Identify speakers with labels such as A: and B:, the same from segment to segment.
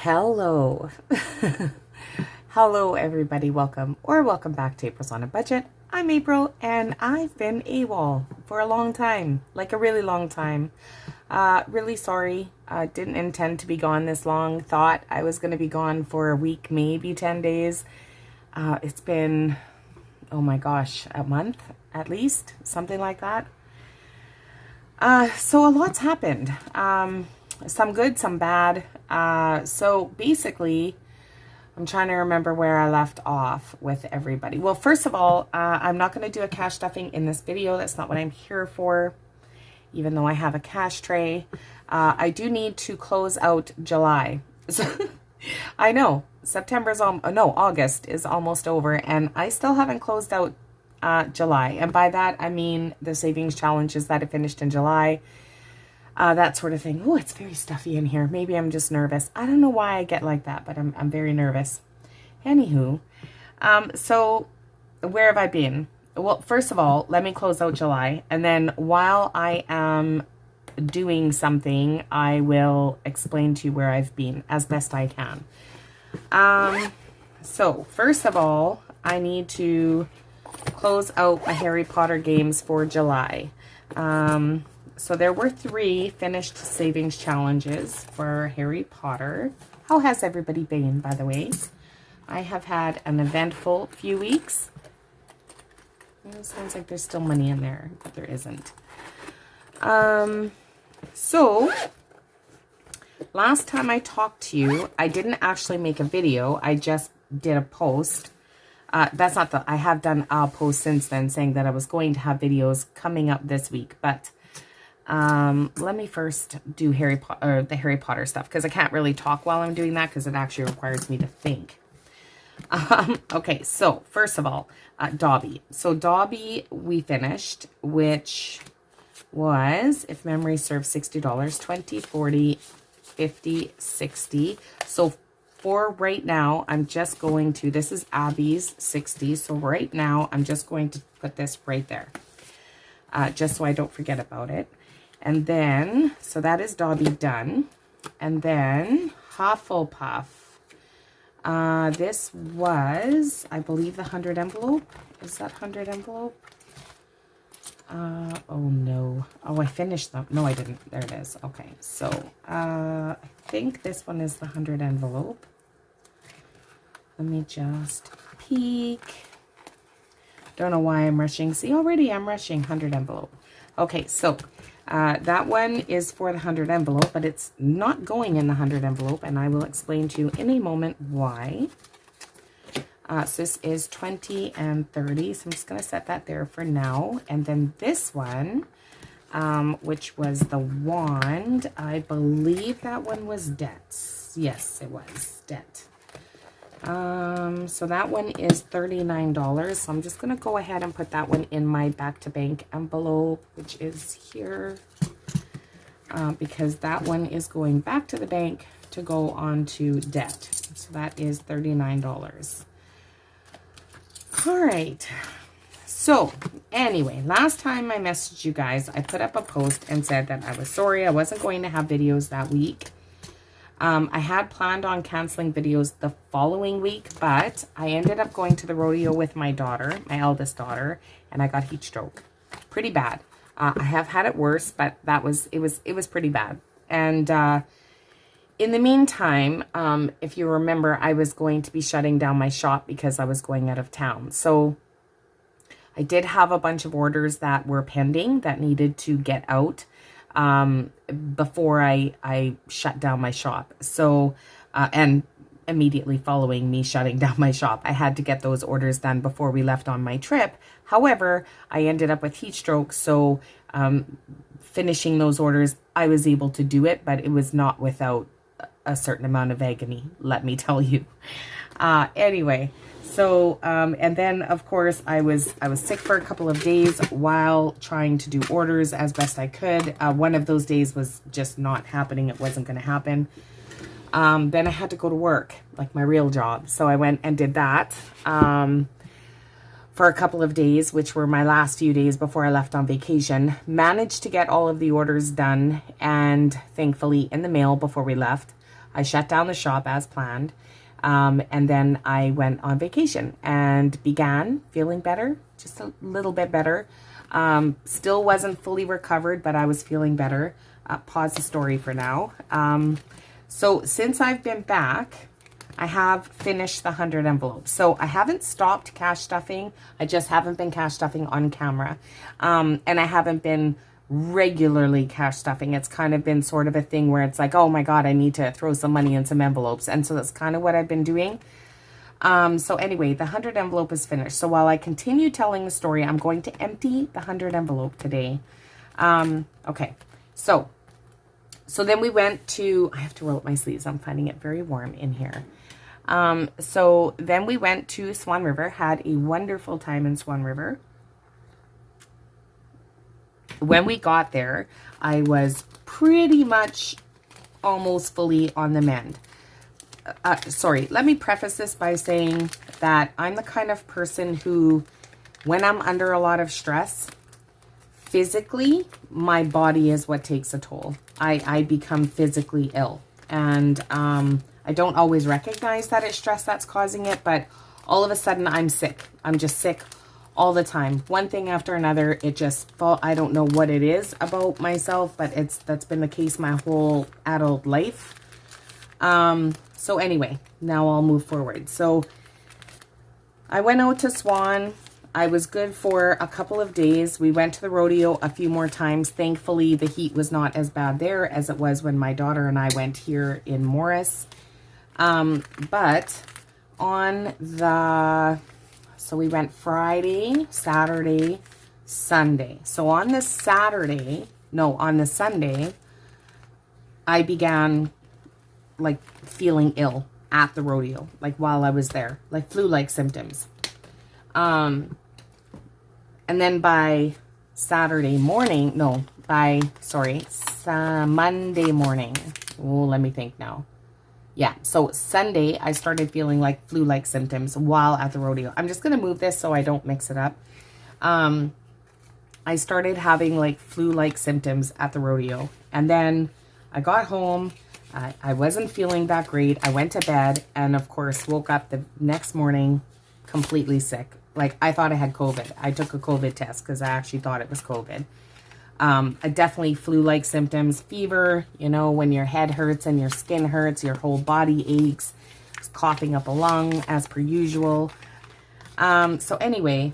A: Hello. Hello, everybody. Welcome back to April's on a Budget. I'm April, and I've been AWOL for a long time, like a really long time. Really sorry. Didn't intend to be gone this long. Thought I was going to be gone for a week, maybe 10 days. It's been, oh my gosh, a month at least, something like that. So a lot's happened. Some good, some bad. So basically, I'm trying to remember where I left off with everybody. Well, first of all, I'm not going to do a cash stuffing in this video. That's not what I'm here for, even though I have a cash tray. I do need to close out July. So, I know, August is almost over, and I still haven't closed out July. And by that, I mean the savings challenges that I finished in July. That sort of thing. Oh, it's very stuffy in here. Maybe I'm just nervous. I don't know why I get like that, but I'm very nervous. Anywho, so where have I been? Well, first of all, let me close out July, and then while I am doing something, I will explain to you where I've been as best I can. So first of all, I need to close out my Harry Potter games for July. So there were 3 finished savings challenges for Harry Potter. How has everybody been, by the way? I have had an eventful few weeks. It sounds like there's still money in there, but there isn't. So last time I talked to you, I didn't actually make a video. I just did a post. I have done a post since then saying that I was going to have videos coming up this week, but let me first do the Harry Potter stuff, because I can't really talk while I'm doing that because it actually requires me to think. Okay, so first of all, Dobby. So Dobby we finished, which was, if memory serves, $60, 20, 40, 50, 60. So for right now, I'm just going to, this is Abby's 60. So right now, I'm just going to put this right there, just so I don't forget about it. And then, so that is Dobby done. And then Hufflepuff. This was, I believe, the 100 envelope. Is that 100 envelope? Oh no. Oh, I finished them. No, I didn't. There it is. Okay, so I think this one is the 100 envelope. Let me just peek. Don't know why I'm rushing. See, already I'm rushing. 100 envelope. Okay, so that one is for the 100 envelope, but it's not going in the 100 envelope, and I will explain to you in a moment why. So this is 20 and 30, so I'm just going to set that there for now. And then this one, which was the wand, I believe that one was debt. Yes, it was debt. So that one is $39. So I'm just going to go ahead and put that one in my back to bank envelope, which is here, because that one is going back to the bank to go on to debt. So that is $39. All right. So anyway, last time I messaged you guys, I put up a post and said that I was sorry I wasn't going to have videos that week. I had planned on canceling videos the following week, but I ended up going to the rodeo with my daughter, my eldest daughter, and I got heat stroke. Pretty bad. I have had it worse, but it was pretty bad. And in the meantime, if you remember, I was going to be shutting down my shop because I was going out of town. So I did have a bunch of orders that were pending that needed to get out before I shut down my shop. So, and immediately following me shutting down my shop, I had to get those orders done before we left on my trip. However, I ended up with heat stroke. So, finishing those orders, I was able to do it, but it was not without a certain amount of agony, let me tell you. Anyway, so, and then of course I was sick for a couple of days while trying to do orders as best I could. One of those days was just not happening. It wasn't going to happen. Then I had to go to work, like my real job. So I went and did that, for a couple of days, which were my last few days before I left on vacation. Managed to get all of the orders done and thankfully in the mail before we left. I shut down the shop as planned. And then I went on vacation and began feeling better, just a little bit better. Still wasn't fully recovered, but I was feeling better. Pause the story for now. So since I've been back, I have finished the 100 envelopes. So I haven't stopped cash stuffing. I just haven't been cash stuffing on camera. And I haven't been regularly cash stuffing. It's kind of been sort of a thing where it's like, oh my God, I need to throw some money in some envelopes. And so that's kind of what I've been doing. So anyway, the 100 envelope is finished. So while I continue telling the story, I'm going to empty the 100 envelope today. Okay. So then we went to, I have to roll up my sleeves. I'm finding it very warm in here. So then we went to Swan River, had a wonderful time in Swan River. When we got there, I was pretty much almost fully on the mend. Sorry, let me preface this by saying that I'm the kind of person who, when I'm under a lot of stress, physically, my body is what takes a toll. I become physically ill. And I don't always recognize that it's stress that's causing it, but all of a sudden I'm sick. I'm just sick all the time. One thing after another, it just I don't know what it is about myself, but that's been the case my whole adult life. So anyway, now I'll move forward. So I went out to Swan. I was good for a couple of days. We went to the rodeo a few more times. Thankfully, the heat was not as bad there as it was when my daughter and I went here in Morris. But on the... So we went Friday, Saturday, Sunday. So on the Sunday, I began like feeling ill at the rodeo, like while I was there, like flu-like symptoms. And then by Monday morning. Oh, let me think now. Yeah, so Sunday, I started feeling like flu-like symptoms while at the rodeo. I'm just going to move this so I don't mix it up. I started having like flu-like symptoms at the rodeo. And then I got home. I wasn't feeling that great. I went to bed and, of course, woke up the next morning completely sick. Like, I thought I had COVID. I took a COVID test because I actually thought it was COVID. I definitely flu-like symptoms, fever, you know, when your head hurts and your skin hurts, your whole body aches, coughing up a lung as per usual. So anyway,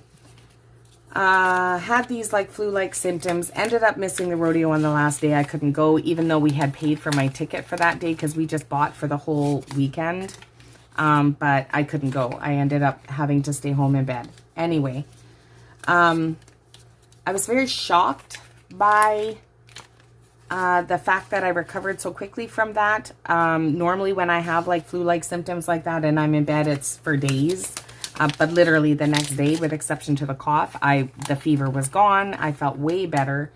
A: had these like flu-like symptoms, ended up missing the rodeo on the last day. I couldn't go, even though we had paid for my ticket for that day because we just bought for the whole weekend. But I couldn't go. I ended up having to stay home in bed. Anyway, I was very shocked by the fact that I recovered so quickly from that. Normally when I have like flu-like symptoms like that and I'm in bed, it's for days. But literally the next day, with exception to the cough, the fever was gone. I felt way better.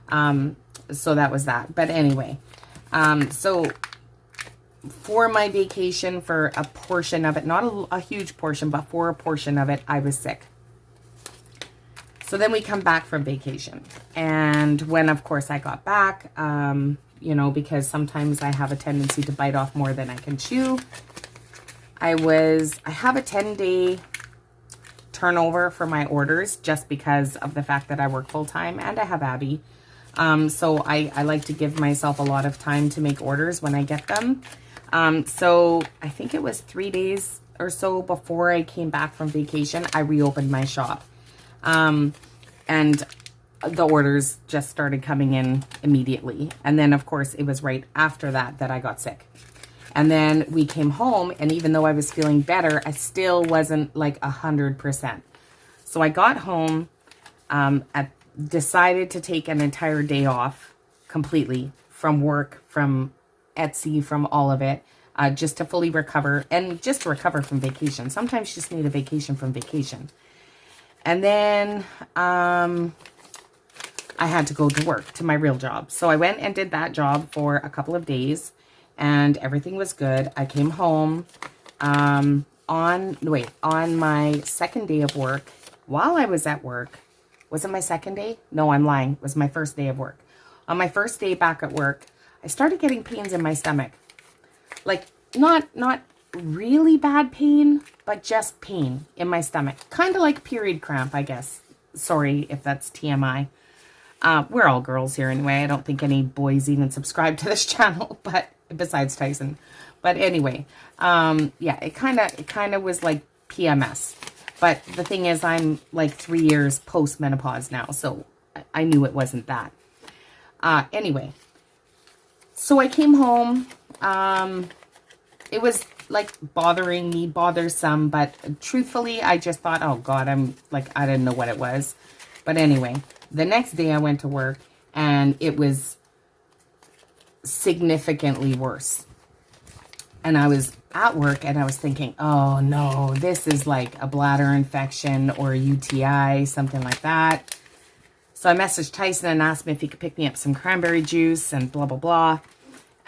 A: So that was that. But anyway, so for my vacation, for a portion of it, not a huge portion, but for a portion of it, I was sick. So then we come back from vacation. And when, of course, I got back, you know, because sometimes I have a tendency to bite off more than I can chew. I have a 10-day turnover for my orders just because of the fact that I work full-time and I have Abby. So I like to give myself a lot of time to make orders when I get them. So I think it was 3 days or so before I came back from vacation, I reopened my shop. And the orders just started coming in immediately. And then, of course, it was right after that I got sick. And then we came home, and even though I was feeling better, I still wasn't like 100%. So I got home, decided to take an entire day off completely from work, from Etsy, from all of it, just to fully recover and just to recover from vacation. Sometimes you just need a vacation from vacation. And then I had to go to work, to my real job. So I went and did that job for a couple of days. And everything was good. I came home on my second day of work. While I was at work, was it my second day? No, I'm lying. It was my first day of work. On my first day back at work, I started getting pains in my stomach. like not really bad pain, but just pain in my stomach. Kind of like period cramp, I guess. Sorry if that's TMI. We're all girls here anyway. I don't think any boys even subscribe to this channel, but besides Tyson. But anyway, yeah, it kind of was like PMS. But the thing is, I'm like 3 years post-menopause now, so I knew it wasn't that. Anyway, so I came home. It was like bothering me, bothersome, but truthfully, I just thought, oh God, I didn't know what it was. But anyway, the next day I went to work and it was significantly worse. And I was at work and I was thinking, oh no, this is like a bladder infection or a UTI, something like that. So I messaged Tyson and asked him if he could pick me up some cranberry juice and blah, blah, blah.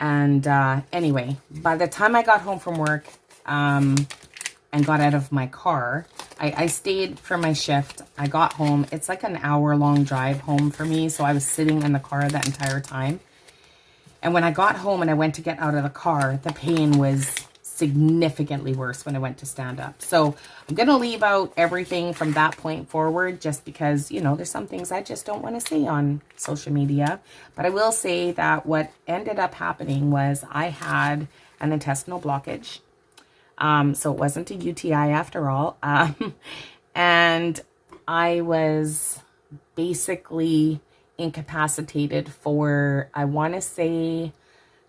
A: And anyway, by the time I got home from work and got out of my car, I stayed for my shift. I got home. It's like an hour-long drive home for me. So I was sitting in the car that entire time. And when I got home and I went to get out of the car, the pain was significantly worse when I went to stand up. So I'm going to leave out everything from that point forward just because, you know, there's some things I just don't want to say on social media. But I will say that what ended up happening was I had an intestinal blockage. So it wasn't a UTI after all. And I was basically incapacitated for, I want to say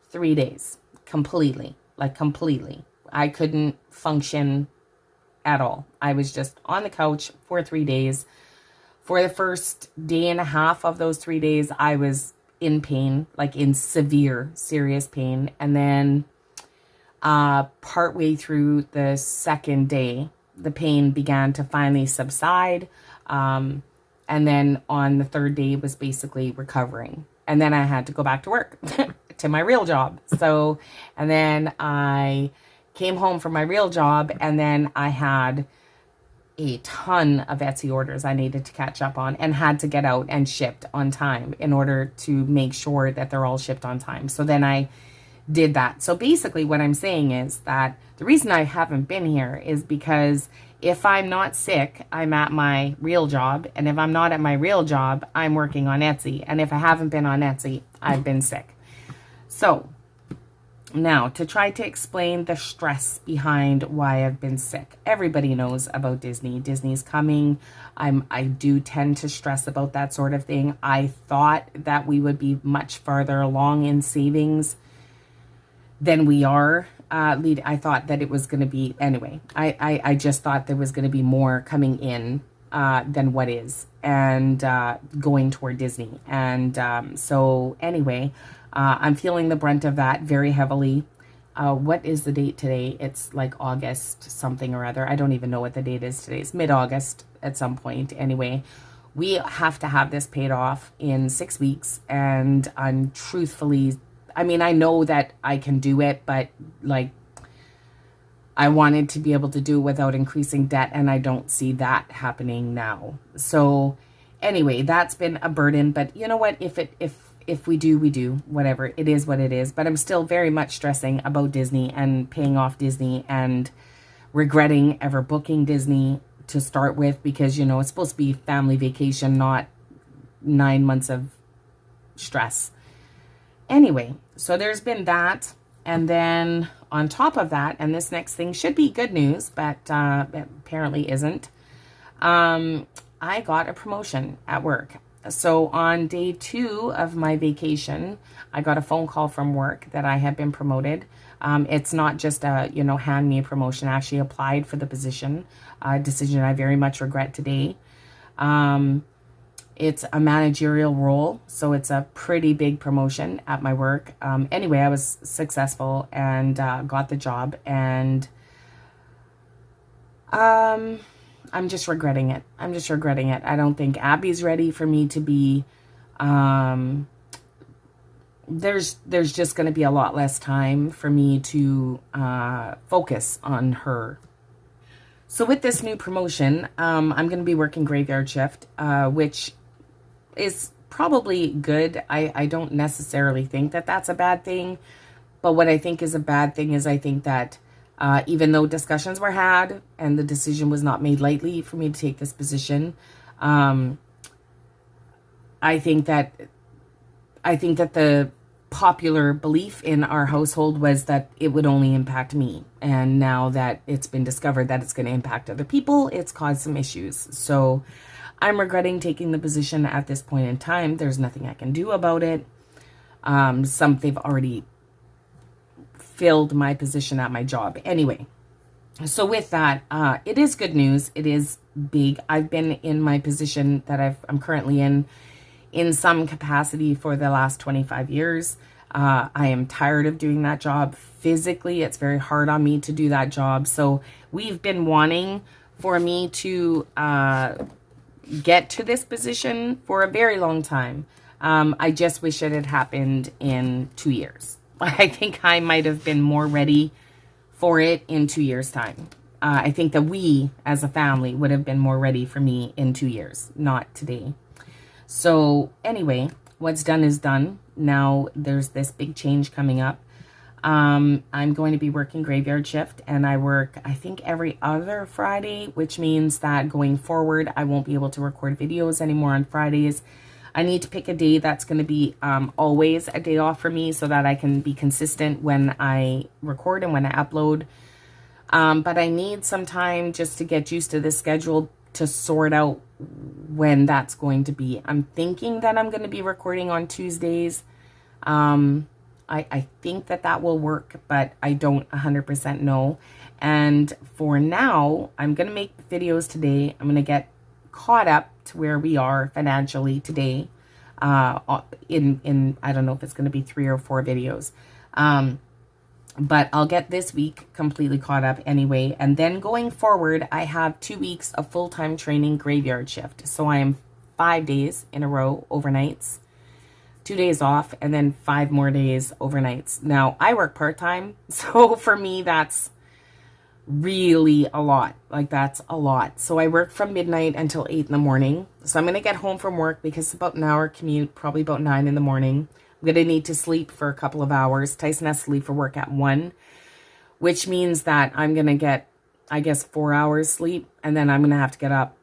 A: 3 days, completely. I couldn't function at all. I was just on the couch for 3 days. For the first day and a half of those 3 days, I was in pain, like in severe, serious pain. And then partway through the second day, the pain began to finally subside. And then on the third day was basically recovering. And then I had to go back to work to my real job. So, and then I came home from my real job and then I had a ton of Etsy orders I needed to catch up on and had to get out and shipped on time in order to make sure that they're all shipped on time. So then I did that. So basically what I'm saying is that the reason I haven't been here is because if I'm not sick, I'm at my real job. And if I'm not at my real job, I'm working on Etsy. And if I haven't been on Etsy, I've been sick. So now to try to explain the stress behind why I've been sick. Everybody knows about Disney. Disney's coming. I do tend to stress about that sort of thing. I thought that we would be much farther along in savings than we are. I thought that it was going to be, anyway, I just thought there was going to be more coming in than what is, and going toward Disney. And so anyway, I'm feeling the brunt of that very heavily. What is the date today? It's like August something or other. I don't even know what the date is today. It's mid-August at some point. Anyway, we have to have this paid off in 6 weeks. And I'm truthfully, I mean, I know that I can do it, but like I wanted to be able to do it without increasing debt, and I don't see that happening now. So anyway, that's been a burden, but you know what? If we do, we do. Whatever. It is what it is. But I'm still very much stressing about Disney and paying off Disney and regretting ever booking Disney to start with, because, you know, it's supposed to be family vacation, not 9 months of stress. Anyway, so there's been that. And then on top of that, and this next thing should be good news, but apparently isn't, I got a promotion at work. So on day 2 of my vacation, I got a phone call from work that I had been promoted. It's not just a, you know, hand me a promotion. I actually applied for the position, a decision I very much regret today. It's a managerial role, so it's a pretty big promotion at my work. Anyway, I was successful and got the job, and I'm just regretting it. I'm just regretting it. I don't think Abby's ready for me to be, there's just going to be a lot less time for me to focus on her. So with this new promotion, I'm going to be working graveyard shift, which is probably good. I don't necessarily think that that's a bad thing, But what I think is a bad thing is I think that even though discussions were had and the decision was not made lightly for me to take this position, I think that the popular belief in our household was that it would only impact me. And now that it's been discovered that it's going to impact other people, it's caused some issues. So I'm regretting taking the position at this point in time. There's nothing I can do about it. They've already filled my position at my job. Anyway, so with that, it is good news. It is big. I've been in my position that I'm currently in some capacity for the last 25 years. I am tired of doing that job. Physically, it's very hard on me to do that job. So we've been wanting for me to get to this position for a very long time. I just wish it had happened in 2 years. I think I might have been more ready for it in 2 years' time. I think that we as a family would have been more ready for me in 2 years, not today. So anyway, what's done is done. Now there's this big change coming up. I'm going to be working graveyard shift, and I work, I think, every other Friday, which means that going forward, I won't be able to record videos anymore on Fridays. I need to pick a day that's going to be always a day off for me so that I can be consistent when I record and when I upload. But I need some time just to get used to this schedule to sort out when that's going to be. I'm thinking that I'm going to be recording on Tuesdays. I think that will work, but I don't 100% know. And for now, I'm going to make videos today. I'm going to get caught up to where we are financially today. In I don't know if it's going to be 3 or 4 videos. But I'll get this week completely caught up anyway. And then going forward, I have 2 weeks of full-time training graveyard shift. So I am 5 days in a row overnights, 2 days off, and then 5 more days overnights. Now, I work part-time. So for me, that's really a lot. Like, that's a lot. So I work from midnight until 8 in the morning. So I'm going to get home from work because it's about an hour commute, probably about 9 in the morning. I'm going to need to sleep for a couple of hours. Tyson has to leave for work at 1, which means that I'm going to get, I guess, 4 hours sleep. And then I'm going to have to get up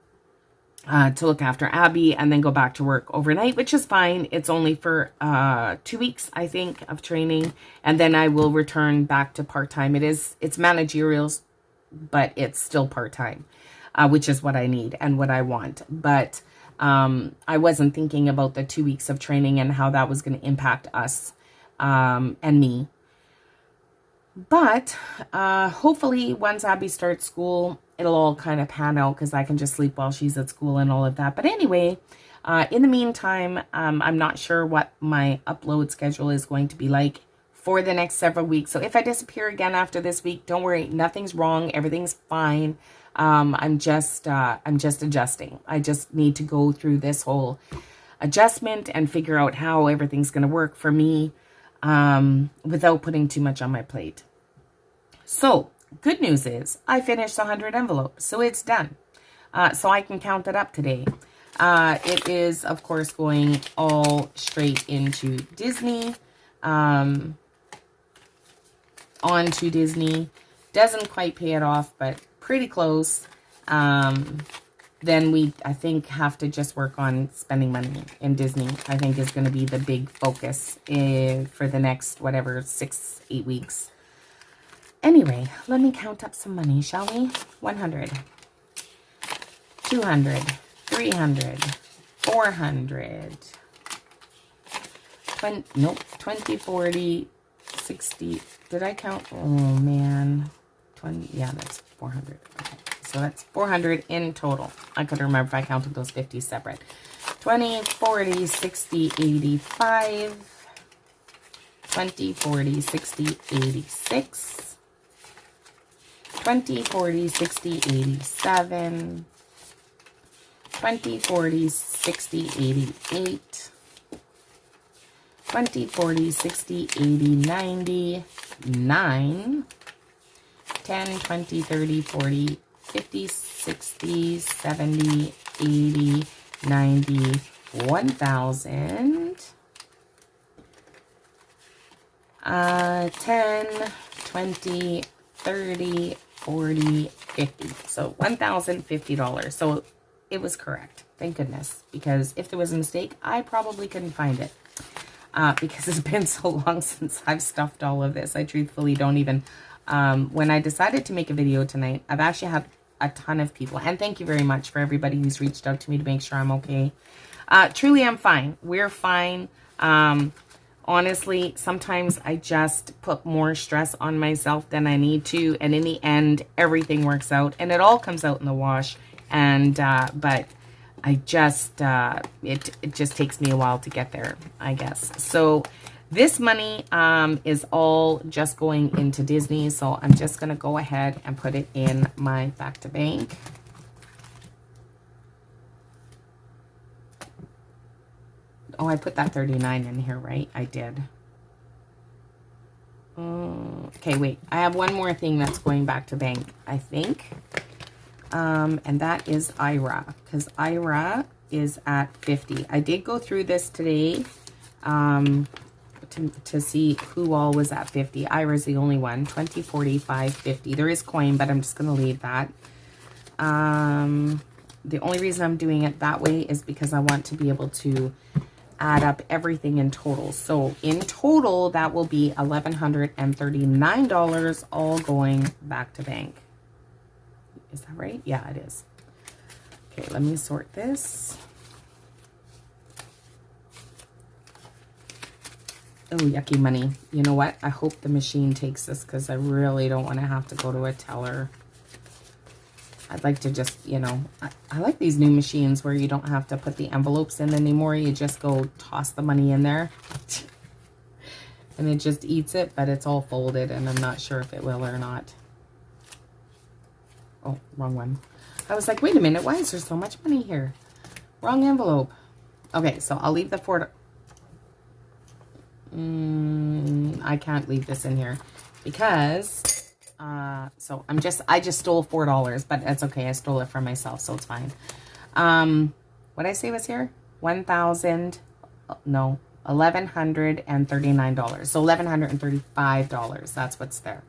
A: to look after Abby and then go back to work overnight, which is fine. It's only for 2 weeks, I think, of training. And then I will return back to part-time. It's managerial, but it's still part-time, which is what I need and what I want. But I wasn't thinking about the 2 weeks of training and how that was going to impact us and me. But hopefully once Abby starts school, it'll all kind of pan out because I can just sleep while she's at school and all of that. But anyway, in the meantime, I'm not sure what my upload schedule is going to be like for the next several weeks. So if I disappear again after this week, don't worry, nothing's wrong. Everything's fine. I'm just adjusting. I just need to go through this whole adjustment and figure out how everything's going to work for me without putting too much on my plate. So good news is I finished 100 envelopes, so it's done. So I can count it up today. It is, of course, going all straight into Disney. Onto Disney. Doesn't quite pay it off, but pretty close. Then we, I think, have to just work on spending money in Disney. I think is going to be the big focus for the next, whatever, 6-8 weeks. Anyway, let me count up some money, shall we? 100, 200, 300, 400, 20, nope, 20, 40, 60. Did I count? Oh, man. 20, yeah, that's 400. Okay, so that's 400 in total. I couldn't remember if I counted those 50 separate. 20, 40, 60, 85. 20, 40, 60, 86. 20, 40, 60, 87. 20, 40, 60, 88. 20, 40, 60, 80, 90, 9, 10, 20, 30, 40, 50, 60, 70, 80, 90, 1,000, 10, 20, 30, 40, 50. So $1,050. So it was correct. Thank goodness. Because if there was a mistake, I probably couldn't find it. Because it's been so long since I've stuffed all of this. I truthfully don't even... when I decided to make a video tonight, I've actually had a ton of people. And thank you very much for everybody who's reached out to me to make sure I'm okay. Truly, I'm fine. We're fine. Honestly, sometimes I just put more stress on myself than I need to. And in the end, everything works out. And it all comes out in the wash. And, but I just, it just takes me a while to get there, I guess. So this money is all just going into Disney. So I'm just going to go ahead and put it in my back to bank. Oh, I put that 39 in here, right? I did. Okay, wait. I have one more thing that's going back to bank, I think. And that is IRA. Because IRA is at 50. I did go through this today to see who all was at 50. IRA is the only one. 20, 40, 5, 50. There is coin, but I'm just going to leave that. The only reason I'm doing it that way is because I want to be able to add up everything in total. So in total, that will be $1,139 all going back to bank. Is that right? Yeah, it is. Okay, let me sort this. Oh, yucky money. You know what? I hope the machine takes this because I really don't want to have to go to a teller. I'd like to just, you know, I like these new machines where you don't have to put the envelopes in anymore. You just go toss the money in there. And it just eats it, but it's all folded and I'm not sure if it will or not. Oh, wrong one. I was like, wait a minute, why is there so much money here? Wrong envelope. Okay, so I'll leave the $4. I can't leave this in here because... so I just stole $4, but that's okay. I stole it from myself, so it's fine. What did I say was here? $1,139. So $1,135. That's what's there.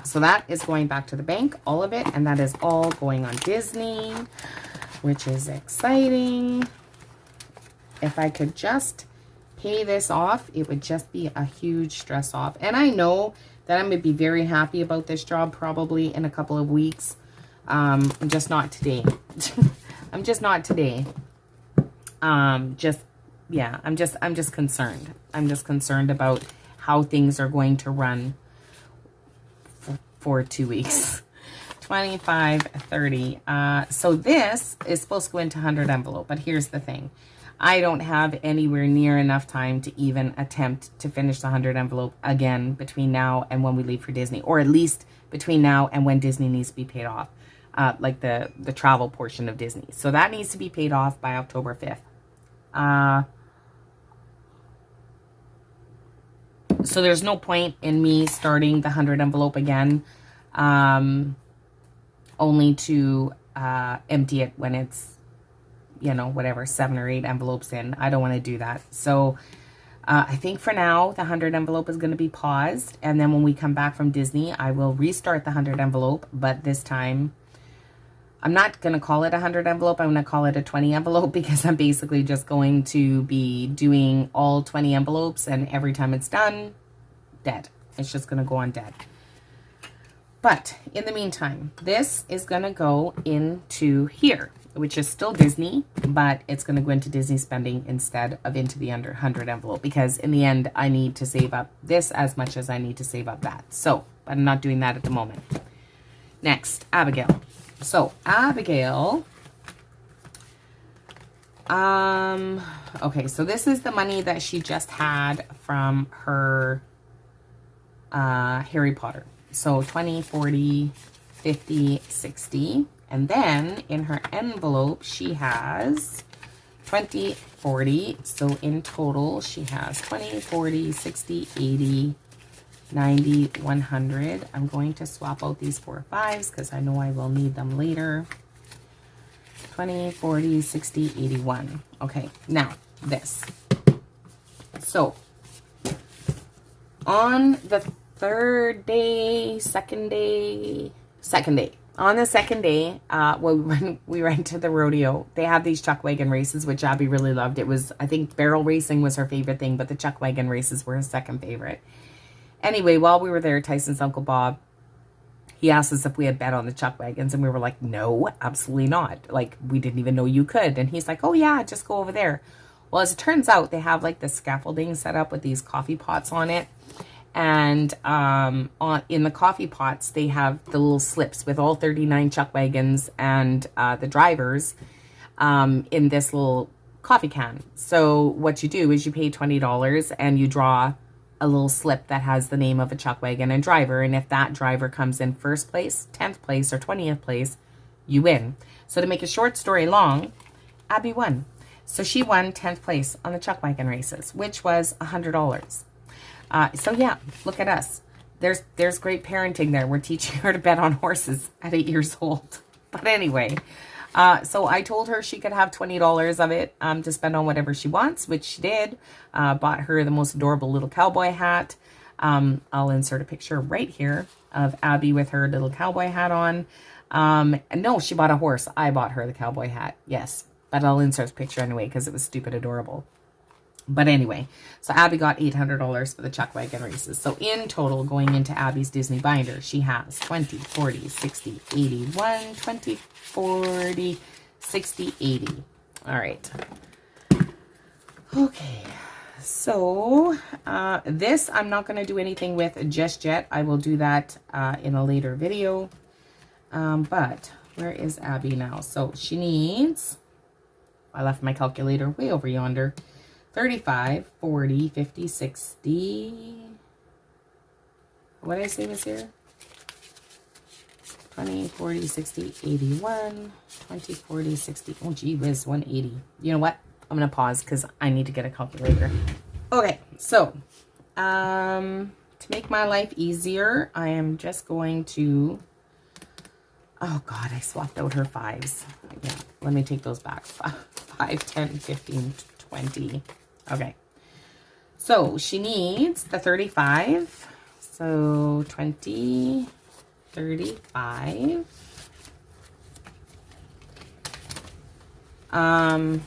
A: So that is going back to the bank, all of it, and that is all going on Disney, which is exciting. If I could just pay this off, it would just be a huge stress off. And I know that I'm going to be very happy about this job probably in a couple of weeks. I'm just not today. I'm just not today. I'm just concerned. I'm just concerned about how things are going to run for 2 weeks. 25, 30. So this is supposed to go into 100 envelope, but here's the thing. I don't have anywhere near enough time to even attempt to finish the 100 envelope again between now and when we leave for Disney, or at least between now and when Disney needs to be paid off, like the travel portion of Disney. So that needs to be paid off by October 5th. So there's no point in me starting the 100 envelope again, only to empty it when it's, you know, whatever, 7 or 8 envelopes in. I don't want to do that. So I think for now, the 100 envelope is going to be paused. And then when we come back from Disney, I will restart the 100 envelope. But this time, I'm not going to call it a 100 envelope. I'm going to call it a 20 envelope because I'm basically just going to be doing all 20 envelopes. And every time it's done, dead. It's just going to go on dead. But in the meantime, this is going to go into here, which is still Disney, but it's going to go into Disney spending instead of into the under 100 envelope, because in the end, I need to save up this as much as I need to save up that. So, but I'm not doing that at the moment. Next, Abigail. So, Abigail, okay, so this is the money that she just had from her Harry Potter. So, 20, 40, 50, 60. And then in her envelope, she has 20, 40. So in total, she has 20, 40, 60, 80, 90, 100. I'm going to swap out these 4 5s because I know I will need them later. 20, 40, 60, 81. Okay, now this. So On the second day. On the second day, when we went to the rodeo, they had these chuck wagon races, which Abby really loved. It was, I think barrel racing was her favorite thing, but the chuck wagon races were her second favorite. Anyway, while we were there, Tyson's Uncle Bob, he asked us if we had bet on the chuck wagons, and we were like, no, absolutely not. Like, we didn't even know you could. And he's like, oh yeah, just go over there. Well, as it turns out, they have like the scaffolding set up with these coffee pots on it. And in the coffee pots, they have the little slips with all 39 chuck wagons and the drivers in this little coffee can. So what you do is you pay $20 and you draw a little slip that has the name of a chuck wagon and driver. And if that driver comes in first place, 10th place, or 20th place, you win. So to make a short story long, Abby won. So she won 10th place on the chuck wagon races, which was $100. So yeah, look at us. There's great parenting there. We're teaching her to bet on horses at 8 years old. But anyway, so I told her she could have $20 of it to spend on whatever she wants, which she did. Bought her the most adorable little cowboy hat. I'll insert a picture right here of Abby with her little cowboy hat on. No, she bought a horse. I bought her the cowboy hat. Yes, but I'll insert a picture anyway because it was stupid adorable. But anyway, so Abby got $800 for the chuck wagon races. So in total, going into Abby's Disney binder, she has 20, 40, 60, 80, 1, 20, 40, 60, 80. All right. Okay. So this I'm not going to do anything with just yet. I will do that in a later video. But where is Abby now? So she needs, I left my calculator way over yonder. 35, 40, 50, 60. What did I say was here? 20, 40, 60, 81, 20, 40, 60. Oh, gee whiz, 180. You know what? I'm going to pause because I need to get a calculator. Okay, so to make my life easier, I am just going to, oh God, I swapped out her fives. Yeah, let me take those back. 5, 10, 15, 20. Okay, so she needs the 35. So 20, 35. I've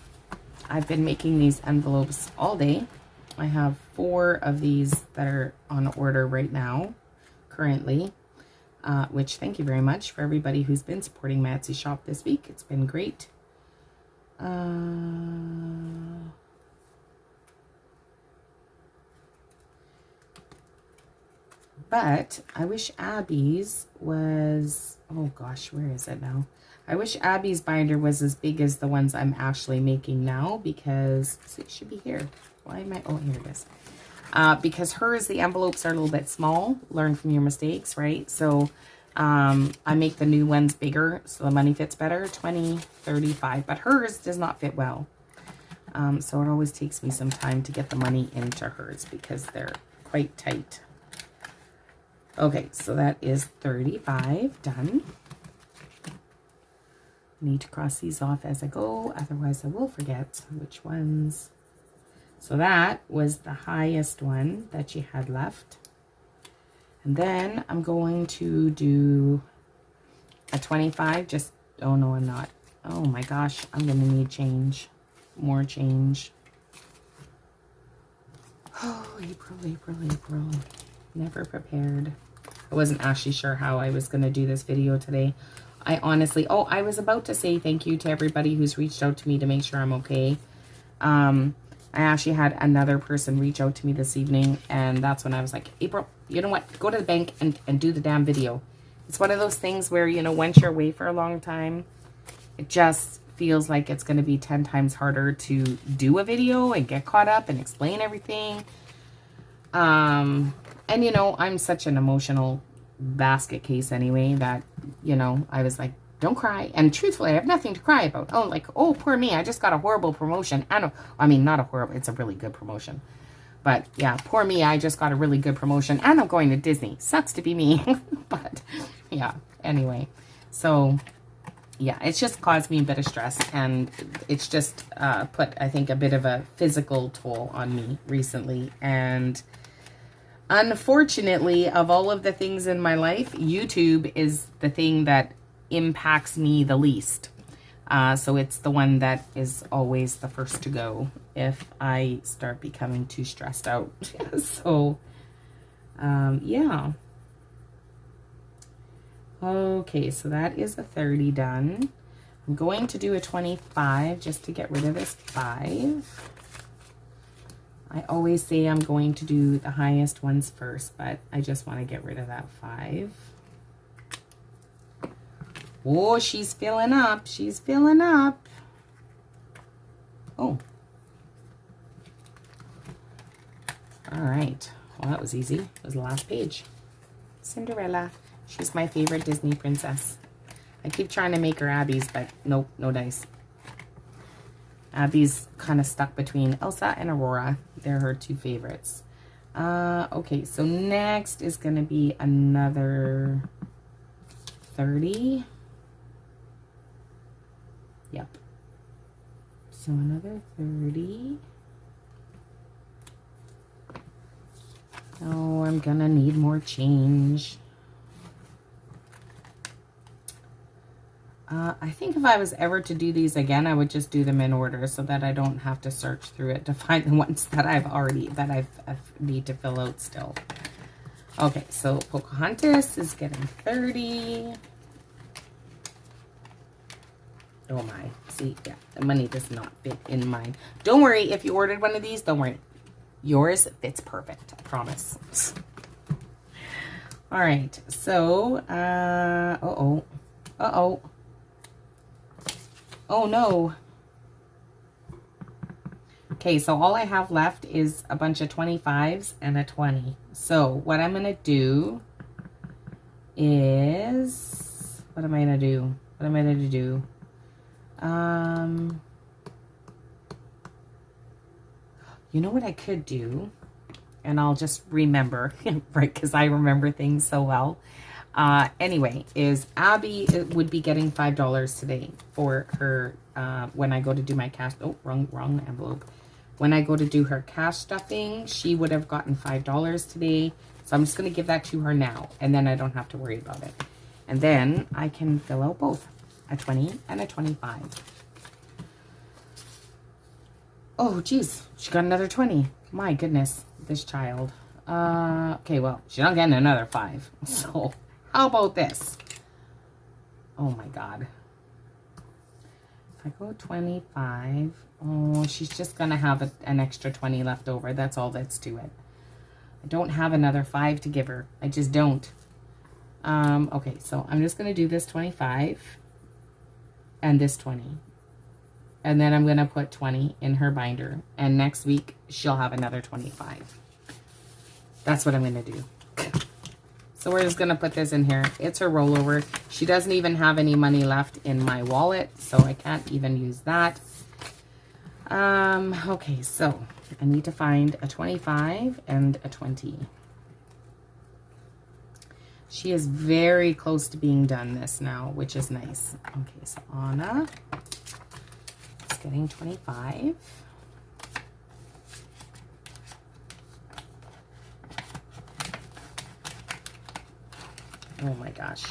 A: been making these envelopes all day. I have 4 of these that are on order right now, currently, which thank you very much for everybody who's been supporting my Etsy shop this week. It's been great. But I wish Abby's was, oh gosh, where is it now? I wish Abby's binder was as big as the ones I'm actually making now, because see, it should be here. Why am I, oh, here it is. Because hers, the envelopes are a little bit small. Learn from your mistakes, right? So I make the new ones bigger so the money fits better, 20, 35. But hers does not fit well. So it always takes me some time to get the money into hers because they're quite tight. Okay, so that is 35 done. Need to cross these off as I go, otherwise I will forget which ones. So that was the highest one that she had left. And then I'm going to do a 25, just, oh no, I'm not. Oh my gosh, I'm gonna need change, more change. Oh, April. Never prepared. I wasn't actually sure how I was going to do this video today. I honestly, oh, I was about to say thank you to everybody who's reached out to me to make sure I'm okay. I actually had another person reach out to me this evening, and that's when I was like, April, you know what? Go to the bank and do the damn video. It's one of those things where, you know, once you're away for a long time, it just feels like it's going to be 10 times harder to do a video and get caught up and explain everything. And, you know, I'm such an emotional basket case anyway that, you know, I was like, don't cry. And truthfully, I have nothing to cry about. Oh, like, oh, poor me. I just got a horrible promotion. I mean, not a horrible, it's a really good promotion. But yeah, poor me. I just got a really good promotion and I'm going to Disney. Sucks to be me. But yeah, anyway. So yeah, it's just caused me a bit of stress, and it's just put, I think, a bit of a physical toll on me recently. And Unfortunately, of all of the things in my life, YouTube is the thing that impacts me the least. So it's the one that is always the first to go if I start becoming too stressed out. So, yeah. Okay, so that is a 30 done. I'm going to do a 25 just to get rid of this 5. I always say I'm going to do the highest ones first, but I just want to get rid of that 5. Oh, she's filling up. She's filling up. Oh. All right. Well, that was easy. It was the last page. Cinderella. She's my favorite Disney princess. I keep trying to make her Abby's, but nope, no dice. Abby's kind of stuck between Elsa and Aurora. They're her 2 favorites. Okay, so next is going to be another 30. Yep. So another 30. Oh, I'm going to need more change. I think if I was ever to do these again, I would just do them in order so that I don't have to search through it to find the ones that I need to fill out still. Okay, so Pocahontas is getting 30. Oh my, see, yeah, the money does not fit in mine. Don't worry, if you ordered one of these, don't worry. Yours fits perfect, I promise. All right, so, uh-oh. Oh no. Okay, so all I have left is a bunch of 25s and a 20. So what I'm going to do is, what am I going to do? What am I going to do? You know what I could do? And I'll just remember, right, because I remember things so well. Anyway, is Abby would be getting $5 today for her, when I go to do my cash, oh, wrong envelope. When I go to do her cash stuffing, she would have gotten $5 today. So I'm just going to give that to her now, and then I don't have to worry about it. And then I can fill out both, a 20 and a 25. Oh, geez, she got another 20. My goodness, this child. Okay, well, she's not getting another 5, so... How about this? Oh my God. If I go 25, oh, she's just going to have an extra 20 left over. That's all that's to it. I don't have another 5 to give her. I just don't. Okay, so I'm just going to do this 25 and this 20. And then I'm going to put 20 in her binder. And next week, she'll have another 25. That's what I'm going to do. So we're just going to put this in here. It's her rollover. She doesn't even have any money left in my wallet, so I can't even use that. Okay, so I need to find a 25 and a 20. She is very close to being done this now, which is nice. Okay, so Anna is getting 25. Oh my gosh.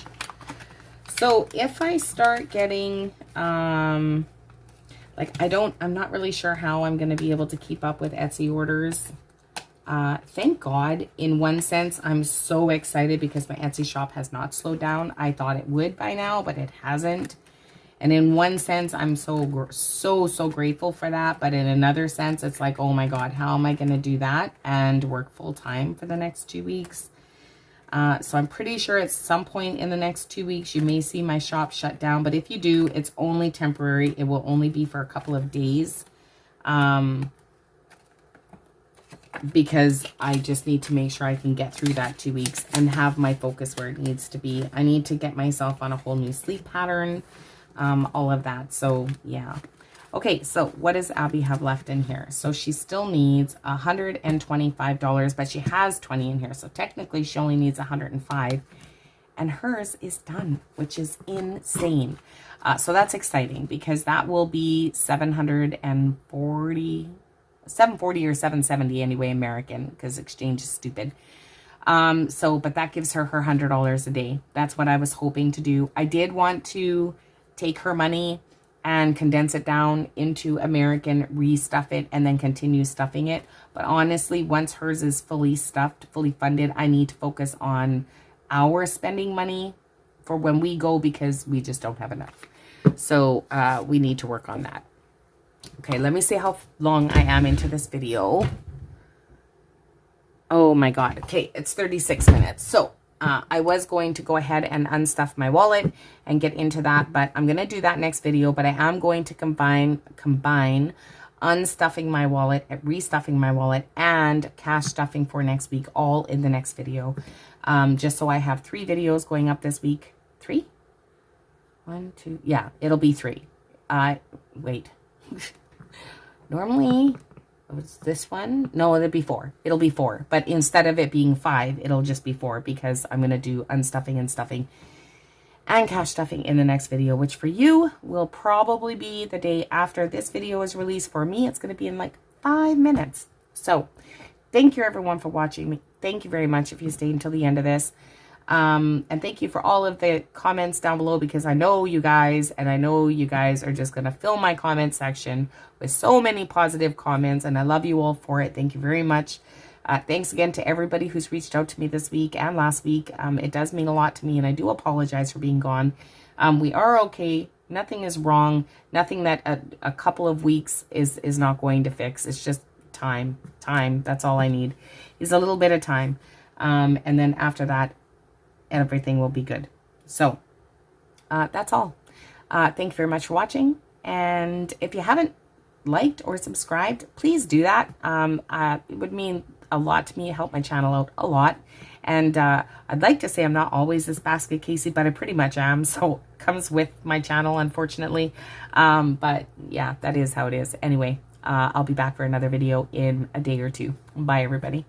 A: So if I start getting, I'm not really sure how I'm going to be able to keep up with Etsy orders. Thank God, in one sense, I'm so excited because my Etsy shop has not slowed down. I thought it would by now, but it hasn't. And in one sense, I'm so grateful for that. But in another sense, it's like, oh my God, how am I going to do that and work full time for the next 2 weeks? So I'm pretty sure at some point in the next 2 weeks, you may see my shop shut down. But if you do, it's only temporary. It will only be for a couple of days. Because I just need to make sure I can get through that 2 weeks and have my focus where it needs to be. I need to get myself on a whole new sleep pattern, all of that. So yeah. Okay, so what does Abby have left in here? So she still needs $125, but she has 20 in here. So technically she only needs 105, and hers is done, which is insane. So that's exciting because that will be 740 or 770 anyway, American, because exchange is stupid. But that gives her her $100 a day. That's what I was hoping to do. I did want to take her money and condense it down into American, restuff it, and then continue stuffing it. But honestly, once hers is fully stuffed, fully funded, I need to focus on our spending money for when we go, because we just don't have enough. So we need to work on that. Okay, let me see how long I am into this video. Oh my God. Okay, it's 36 minutes. So I was going to go ahead and unstuff my wallet and get into that, but I'm going to do that next video. But I am going to combine unstuffing my wallet, restuffing my wallet, and cash stuffing for next week, all in the next video. Just so I have 3 videos going up this week. 3? 1, 2, yeah, it'll be 3. Wait. Normally, what's this one? No, it'll be 4. It'll be 4. But instead of it being 5, it'll just be 4, because I'm going to do unstuffing and stuffing and cash stuffing in the next video, which for you will probably be the day after this video is released. For me, it's going to be in like 5 minutes. So thank you everyone for watching me. Thank you very much if you stayed until the end of this. And thank you for all of the comments down below, because I know you guys are just going to fill my comment section with so many positive comments, and I love you all for it. Thank you very much. Thanks again to everybody who's reached out to me this week and last week. It does mean a lot to me, and I do apologize for being gone. We are okay. Nothing is wrong. Nothing that a couple of weeks is not going to fix. It's just time. That's all I need, is a little bit of time. And then after that, everything will be good. So that's all. Thank you very much for watching. And if you haven't liked or subscribed, please do that. It would mean a lot to me, help my channel out a lot. And I'd like to say I'm not always this basket Casey, but I pretty much am. So it comes with my channel, unfortunately. But yeah, that is how it is. Anyway, I'll be back for another video in a day or 2. Bye, everybody.